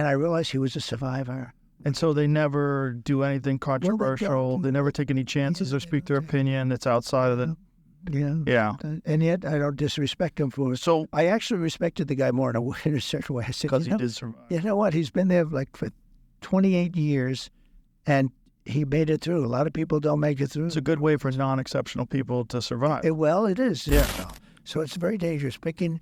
And I realized he was a survivor. And so they never do anything controversial. They never take any chances or speak their opinion that's outside of the... Yeah. And yet I don't disrespect him for it. So I actually respected the guy more in a certain way. I said, because he did survive. You know what? He's been there like for 28 years, and he made it through. A lot of people don't make it through. It's a good way for non-exceptional people to survive. Well, it is. Yeah. So it's very dangerous. Picking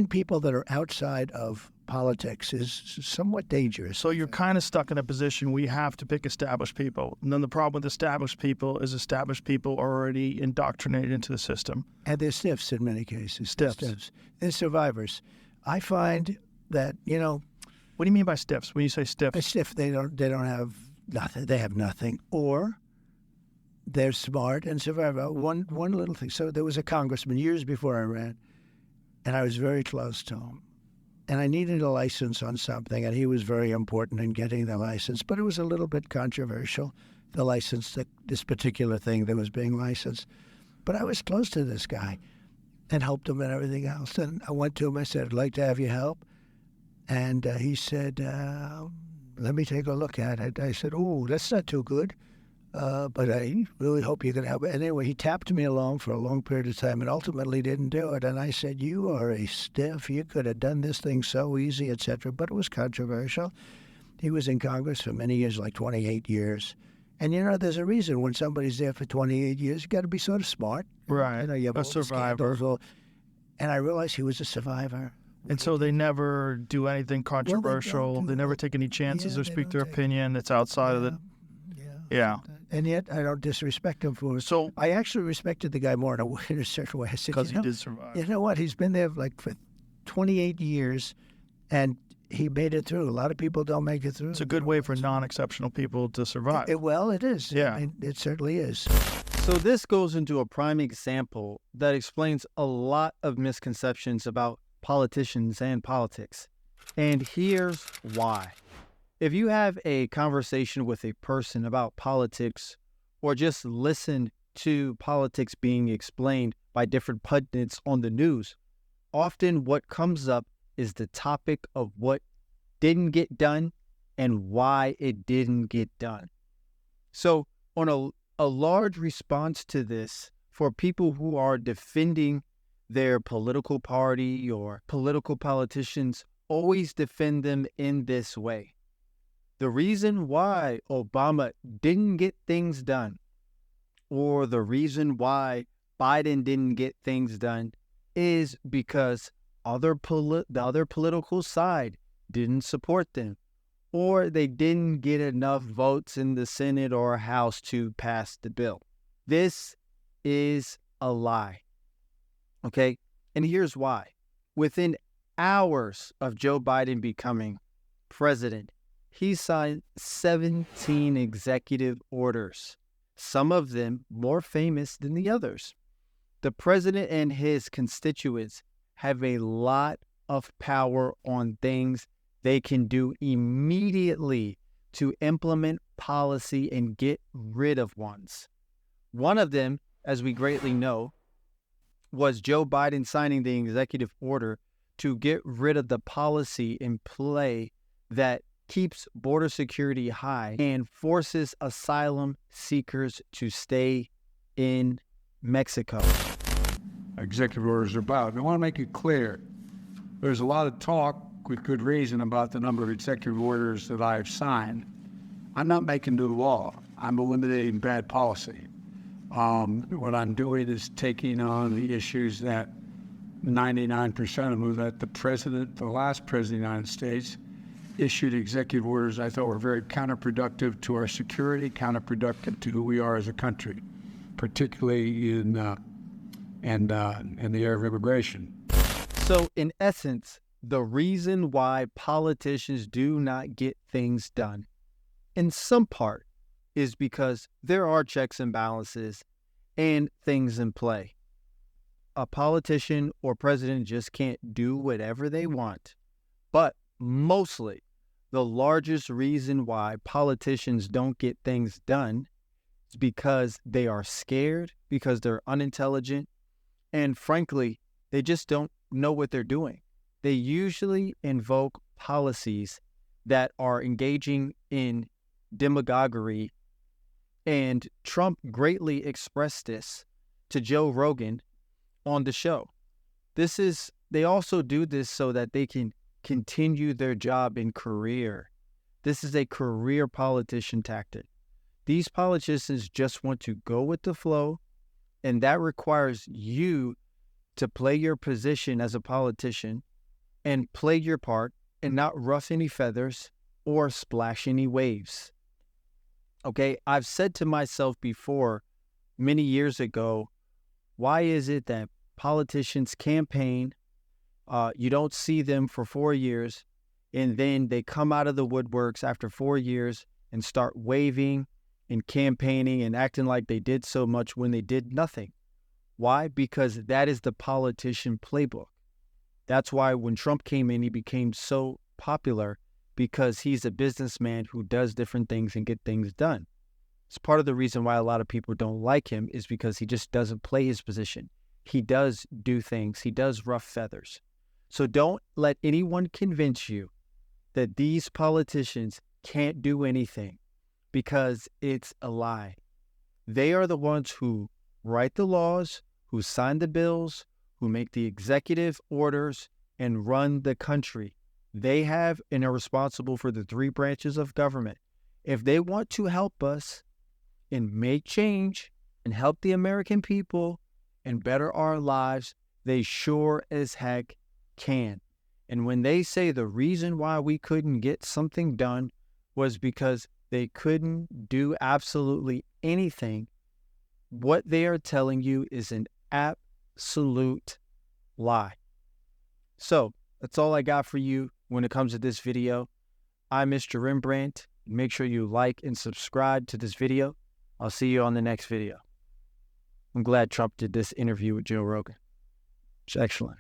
people that are outside of politics is somewhat dangerous. So you're kind of stuck in a position where you have to pick established people. And then the problem with established people is established people are already indoctrinated into the system. And they're stiffs in many cases. Stiffs. They're survivors. I find that, What do you mean by stiffs? When you say stiffs? a stiff, they don't have nothing. They have nothing. Or they're smart and survive. One little thing. So there was a congressman years before I ran, and I was very close to him. And I needed a license on something, and he was very important in getting the license. But it was a little bit controversial, the license, this particular thing that was being licensed. But I was close to this guy and helped him and everything else. And I went to him, I said, I'd like to have your help. And he said, let me take a look at it. I said, oh, that's not too good. But I really hope you can help. And anyway, he tapped me along for a long period of time and ultimately didn't do it. And I said, you are a stiff. You could have done this thing so easy, etc. But it was controversial. He was in Congress for many years, like 28 years. And, there's a reason when somebody's there for 28 years, you got to be sort of smart. Right, you have a survivor. And I realized he was a survivor. And so they never do anything controversial. They never take any chances or speak their opinion that's outside of the... Yeah. And yet I don't disrespect him for it. So I actually respected the guy more in a certain way. I said, because he did survive. You know what? He's been there like for 28 years, and he made it through. A lot of people don't make it through. It's a good way for non-exceptional people to survive. It is. Yeah. It certainly is. So this goes into a prime example that explains a lot of misconceptions about politicians and politics. And here's why. If you have a conversation with a person about politics or just listen to politics being explained by different pundits on the news, often what comes up is the topic of what didn't get done and why it didn't get done. So on a large response to this, for people who are defending their political party or political politicians, always defend them in this way. The reason why Obama didn't get things done, or the reason why Biden didn't get things done, is because the other political side didn't support them, or they didn't get enough votes in the Senate or House to pass the bill. This is a lie. Okay? And here's why. Within hours of Joe Biden becoming president, he signed 17 executive orders, some of them more famous than the others. The president and his constituents have a lot of power on things they can do immediately to implement policy and get rid of ones. One of them, as we greatly know, was Joe Biden signing the executive order to get rid of the policy in play that keeps border security high and forces asylum seekers to stay in Mexico. Executive orders are about. I want to make it clear, there's a lot of talk with good reason about the number of executive orders that I've signed. I'm not making new law. I'm eliminating bad policy. What I'm doing is taking on the issues that 99% of them that the last president of the United States, issued executive orders I thought were very counterproductive to our security, counterproductive to who we are as a country, particularly in the area of immigration. So in essence, the reason why politicians do not get things done, in some part, is because there are checks and balances and things in play. A politician or president just can't do whatever they want. But mostly, the largest reason why politicians don't get things done is because they are scared, because they're unintelligent, and frankly, they just don't know what they're doing. They usually invoke policies that are engaging in demagoguery. And Trump greatly expressed this to Joe Rogan on the show. They also do this so that they can continue their job and career. This is a career politician tactic. These politicians just want to go with the flow, and that requires you to play your position as a politician and play your part and not ruff any feathers or splash any waves. Okay, I've said to myself before, many years ago, why is it that politicians campaign, you don't see them for 4 years, and then they come out of the woodworks after 4 years and start waving and campaigning and acting like they did so much when they did nothing? Why? Because that is the politician playbook. That's why when Trump came in, he became so popular, because he's a businessman who does different things and get things done. It's part of the reason why a lot of people don't like him, is because he just doesn't play his position. He does do things. He does ruff feathers. So don't let anyone convince you that these politicians can't do anything, because it's a lie. They are the ones who write the laws, who sign the bills, who make the executive orders and run the country. They have and are responsible for the 3 branches of government. If they want to help us and make change and help the American people and better our lives, they sure as heck can. And when they say the reason why we couldn't get something done was because they couldn't do absolutely anything, what they are telling you is an absolute lie. So that's all I got for you when it comes to this video. I'm Mr. Rembrandt. Make sure you like and subscribe to this video. I'll see you on the next video. I'm glad Trump did this interview with Joe Rogan. It's excellent.